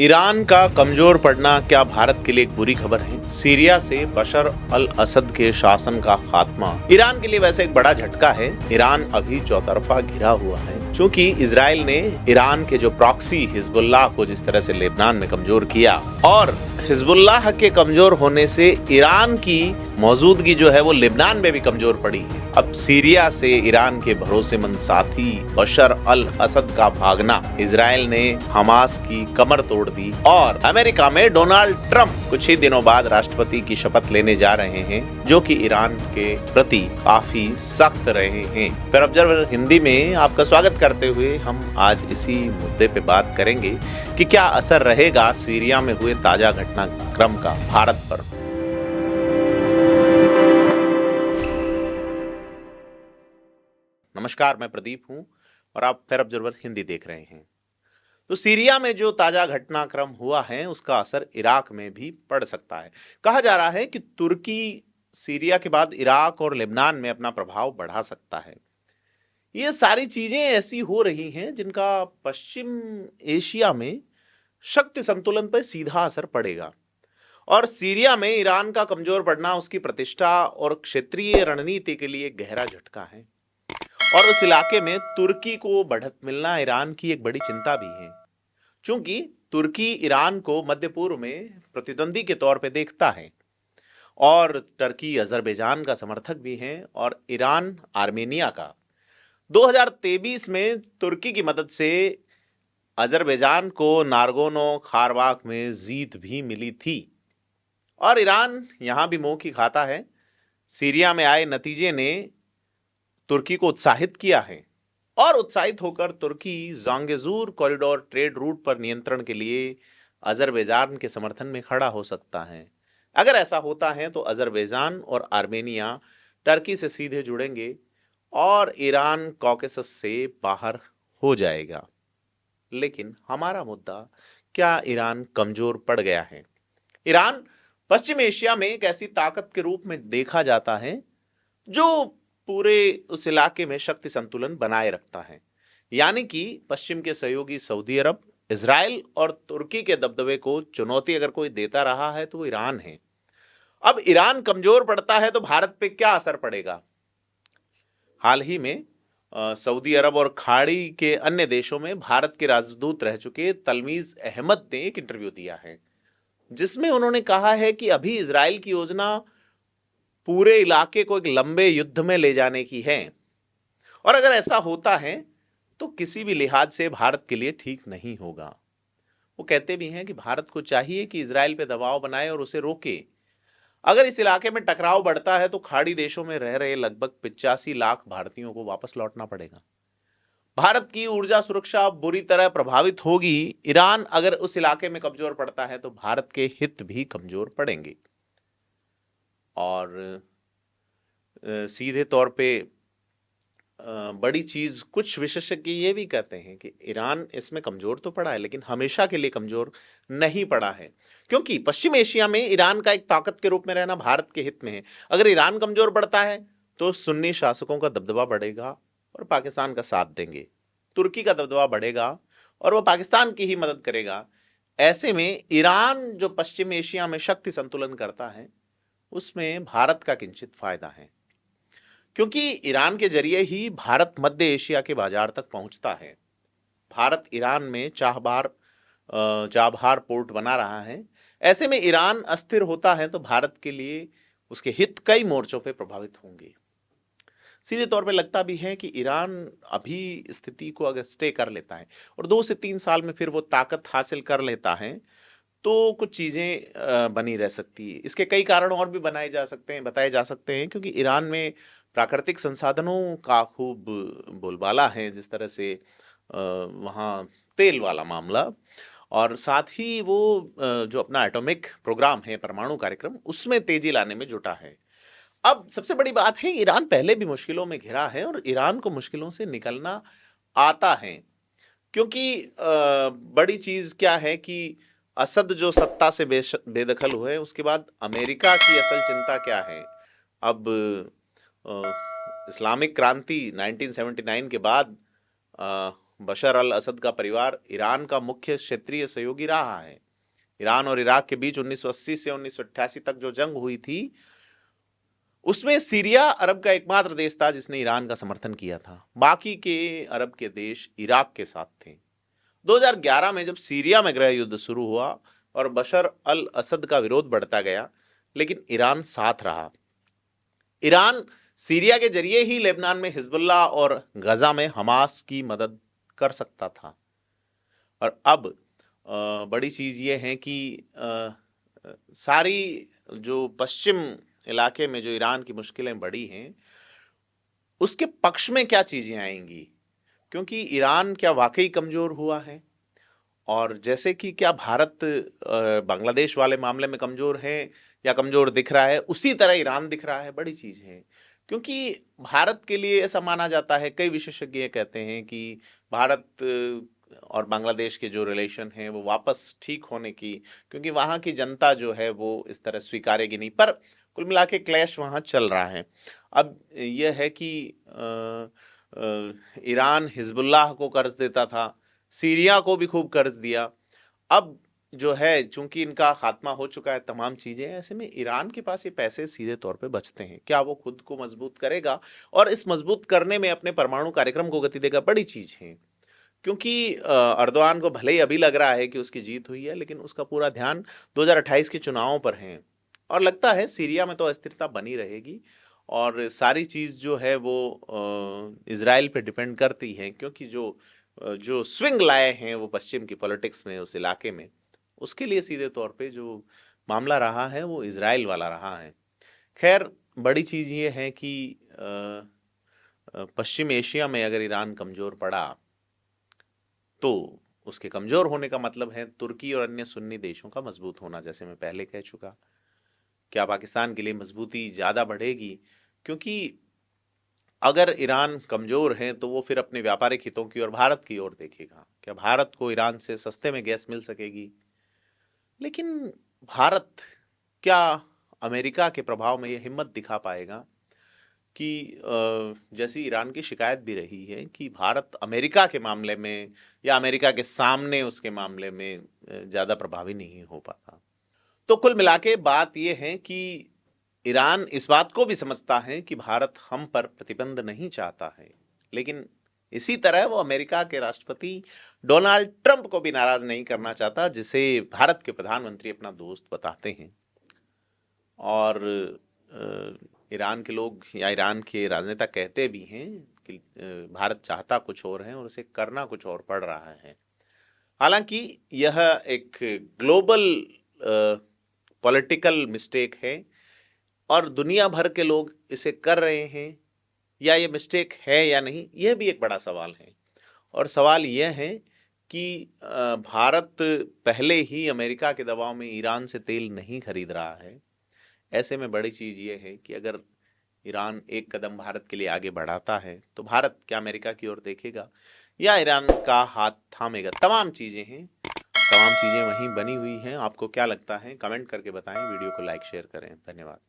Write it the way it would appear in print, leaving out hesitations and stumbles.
Iran का कमजोर पड़ना क्या भारत के लिए एक बुरी खबर है? सीरिया से बशर अल असद के शासन का खात्मा ईरान के लिए वैसे एक बड़ा झटका है। ईरान अभी चौतरफा घिरा हुआ है क्योंकि इजराइल ने ईरान के जो प्रॉक्सी हिजबुल्लाह को जिस तरह से लेबनान में कमजोर किया और हिजबुल्लाह के कमजोर होने से ईरान की मौजूदगी जो है वो लेबनान में भी कमजोर पड़ी है। अब सीरिया से ईरान के भरोसेमंद साथी बशर अल असद का भागना, इजराइल ने हमास की कमर तोड़ दी और अमेरिका में डोनाल्ड ट्रंप कुछ ही दिनों बाद राष्ट्रपति की शपथ लेने जा रहे हैं जो कि ईरान के प्रति काफी सख्त रहे हैं। फिर ऑब्जर्वर हिंदी में आपका स्वागत करते हुए हम आज इसी मुद्दे पे बात करेंगे कि क्या असर रहेगा सीरिया में हुए ताजा घटनाक्रम का भारत पर। नमस्कार, मैं प्रदीप हूं और आप फेर ऑब्जर्वर हिंदी देख रहे हैं। तो सीरिया में जो ताजा घटनाक्रम हुआ है उसका असर इराक में भी पड़ सकता है। कहा जा रहा है कि तुर्की सीरिया के बाद इराक और लेबनान में अपना प्रभाव बढ़ा सकता है। ये सारी चीजें ऐसी हो रही हैं जिनका पश्चिम एशिया में शक्ति संतुलन पर सीधा असर पड़ेगा और सीरिया में ईरान का कमजोर पड़ना उसकी प्रतिष्ठा और क्षेत्रीय रणनीति के लिए गहरा झटका है। और उस इलाके में तुर्की को बढ़त मिलना ईरान की एक बड़ी चिंता भी है, क्योंकि तुर्की ईरान को मध्य पूर्व में प्रतिद्वंदी के तौर पे देखता है और टर्की अजरबैजान का समर्थक भी है और ईरान आर्मेनिया का। 2023 में तुर्की की मदद से अजरबैजान को नारगोनो खारबाख में जीत भी मिली थी और ईरान यहां भी मुंह की खाता है। सीरिया में आए नतीजे ने तुर्की को उत्साहित किया है और उत्साहित होकर तुर्की जांगेजूर कॉरिडोर ट्रेड रूट पर नियंत्रण के लिए अजरबैजान के समर्थन में खड़ा हो सकता है। अगर ऐसा होता है तो अजरबैजान और आर्मेनिया टर्की से सीधे जुड़ेंगे और ईरान कॉकेसस से बाहर हो जाएगा। लेकिन हमारा मुद्दा, क्या ईरान कमजोर पड़ गया है? ईरान पश्चिम एशिया में एक ऐसी ताकत के रूप में देखा जाता है जो पूरे उस इलाके में शक्ति संतुलन बनाए रखता है, यानी कि पश्चिम के सहयोगी सऊदी अरब, इजराइल और तुर्की के दबदबे को चुनौती अगर कोई देता रहा है तो वो ईरान है। अब ईरान कमजोर पड़ता है तो भारत पे क्या असर पड़ेगा? हाल ही में सऊदी अरब और खाड़ी के अन्य देशों में भारत के राजदूत रह चुके तलमीज अहमद ने एक इंटरव्यू दिया है जिसमें उन्होंने कहा है कि अभी इजराइल की योजना पूरे इलाके को एक लंबे युद्ध में ले जाने की है और अगर ऐसा होता है तो किसी भी लिहाज से भारत के लिए ठीक नहीं होगा। वो कहते भी हैं कि भारत को चाहिए कि इजराइल पे दबाव बनाए और उसे रोके। अगर इस इलाके में टकराव बढ़ता है तो खाड़ी देशों में रह रहे लगभग 85 लाख भारतीयों को वापस लौटना पड़ेगा। भारत की ऊर्जा सुरक्षा बुरी तरह प्रभावित होगी। ईरान अगर उस इलाके में कमजोर पड़ता है तो भारत के हित भी कमजोर पड़ेंगे और सीधे तौर पे बड़ी चीज कुछ विशेषज्ञ ये भी कहते हैं कि ईरान इसमें कमजोर तो पड़ा है लेकिन हमेशा के लिए कमजोर नहीं पड़ा है, क्योंकि पश्चिम एशिया में ईरान का एक ताकत के रूप में रहना भारत के हित में है। अगर ईरान कमजोर पड़ता है तो सुन्नी शासकों का दबदबा बढ़ेगा और पाकिस्तान का साथ देंगे, तुर्की का दबदबा बढ़ेगा और वह पाकिस्तान की ही मदद करेगा। ऐसे में ईरान जो पश्चिम एशिया में शक्ति संतुलन करता है उसमें भारत का किंचित फायदा है, क्योंकि ईरान के जरिए ही भारत मध्य एशिया के बाजार तक पहुंचता है। भारत ईरान में चाबहार पोर्ट बना रहा है। ऐसे में ईरान अस्थिर होता है तो भारत के लिए उसके हित कई मोर्चों पे प्रभावित होंगे। सीधे तौर पे लगता भी है कि ईरान अभी स्थिति को अगर स्टे कर लेता है और 2 से 3 साल में फिर वो ताकत हासिल कर लेता है तो कुछ चीजें बनी रह सकती है। इसके कई कारण और भी बताए जा सकते हैं, क्योंकि ईरान में प्राकृतिक संसाधनों का खूब बोलबाला है, जिस तरह से वहाँ तेल वाला मामला और साथ ही वो जो अपना एटॉमिक प्रोग्राम है, परमाणु कार्यक्रम, उसमें तेजी लाने में जुटा है। अब सबसे बड़ी बात है, ईरान पहले भी मुश्किलों में घिरा है और ईरान को मुश्किलों से निकलना आता है, क्योंकि बड़ी चीज क्या है कि असद जो सत्ता से बेदखल हुए उसके बाद अमेरिका की असल चिंता क्या है। अब इस्लामिक क्रांति 1979 के बाद बशर अल असद का परिवार ईरान का मुख्य क्षेत्रीय सहयोगी रहा है। ईरान और इराक के बीच 1980 से 1988 तक जो जंग हुई थी, उसमें सीरिया अरब का एकमात्र देश था जिसने ईरान का समर्थन किया था। बाकी के अरब के देश इराक के साथ थे। 2011 में जब सीरिया में गृह युद्ध शुरू हुआ और बशर अल असद का विरोध बढ़ता गया, लेकिन ईरान साथ रहा। ईरान सीरिया के जरिए ही लेबनान में हिजबुल्लाह और गजा में हमास की मदद कर सकता था। और अब बड़ी चीज़ ये है कि सारी जो पश्चिम इलाके में जो ईरान की मुश्किलें बढ़ी हैं, उसके पक्ष में क्या चीज़ें आएंगी, क्योंकि ईरान क्या वाकई कमज़ोर हुआ है, और जैसे कि क्या भारत बांग्लादेश वाले मामले में कमज़ोर है या कमज़ोर दिख रहा है, उसी तरह ईरान दिख रहा है। बड़ी चीज़ है, क्योंकि भारत के लिए ऐसा माना जाता है, कई विशेषज्ञ कहते हैं कि भारत और बांग्लादेश के जो रिलेशन हैं वो वापस ठीक होने की, क्योंकि वहाँ की जनता जो है वो इस तरह स्वीकारेगी नहीं, पर कुल मिला के क्लैश वहाँ चल रहा है। अब यह है कि ईरान हिजबुल्लाह को कर्ज देता था, सीरिया को भी खूब कर्ज दिया। अब जो है चूंकि इनका खात्मा हो चुका है तमाम चीज़ें, ऐसे में ईरान के पास ये पैसे सीधे तौर पे बचते हैं। क्या वो खुद को मजबूत करेगा और इस मजबूत करने में अपने परमाणु कार्यक्रम को गति देगा? बड़ी चीज़ है, क्योंकि अर्दोआन को भले ही अभी लग रहा है कि उसकी जीत हुई है, लेकिन उसका पूरा ध्यान 2028 के चुनावों पर है। और लगता है सीरिया में तो अस्थिरता बनी रहेगी और सारी चीज़ जो है वो इजराइल पे डिपेंड करती है, क्योंकि जो स्विंग लाए हैं वो पश्चिम की पॉलिटिक्स में उस इलाके में, उसके लिए सीधे तौर पे जो मामला रहा है वो इजराइल वाला रहा है। खैर, बड़ी चीज़ ये है कि पश्चिम एशिया में अगर ईरान कमज़ोर पड़ा तो उसके कमज़ोर होने का मतलब है तुर्की और अन्य सुन्नी देशों का मजबूत होना, जैसे मैं पहले कह चुका। क्या पाकिस्तान के लिए मजबूती ज़्यादा बढ़ेगी? क्योंकि अगर ईरान कमज़ोर है तो वो फिर अपने व्यापारिक हितों की और भारत की ओर देखेगा। क्या भारत को ईरान से सस्ते में गैस मिल सकेगी? लेकिन भारत क्या अमेरिका के प्रभाव में ये हिम्मत दिखा पाएगा कि जैसी ईरान की शिकायत भी रही है कि भारत अमेरिका के मामले में या अमेरिका के सामने उसके मामले में ज़्यादा प्रभावी नहीं हो पाता। तो कुल मिला के बात यह है कि ईरान इस बात को भी समझता है कि भारत हम पर प्रतिबंध नहीं चाहता है, लेकिन इसी तरह वो अमेरिका के राष्ट्रपति डोनाल्ड ट्रंप को भी नाराज नहीं करना चाहता, जिसे भारत के प्रधानमंत्री अपना दोस्त बताते हैं। और ईरान के लोग या ईरान के राजनेता कहते भी हैं कि भारत चाहता कुछ और है और उसे करना कुछ और पड़ रहा है। हालांकि यह एक ग्लोबल पॉलिटिकल मिस्टेक है और दुनिया भर के लोग इसे कर रहे हैं, या ये मिस्टेक है या नहीं, यह भी एक बड़ा सवाल है। और सवाल यह है कि भारत पहले ही अमेरिका के दबाव में ईरान से तेल नहीं खरीद रहा है। ऐसे में बड़ी चीज़ ये है कि अगर ईरान एक कदम भारत के लिए आगे बढ़ाता है तो भारत क्या अमेरिका की ओर देखेगा या ईरान का हाथ थामेगा? तमाम चीज़ें हैं, तमाम चीज़ें वहीं बनी हुई हैं। आपको क्या लगता है? कमेंट करके बताएं, वीडियो को लाइक शेयर करें। धन्यवाद।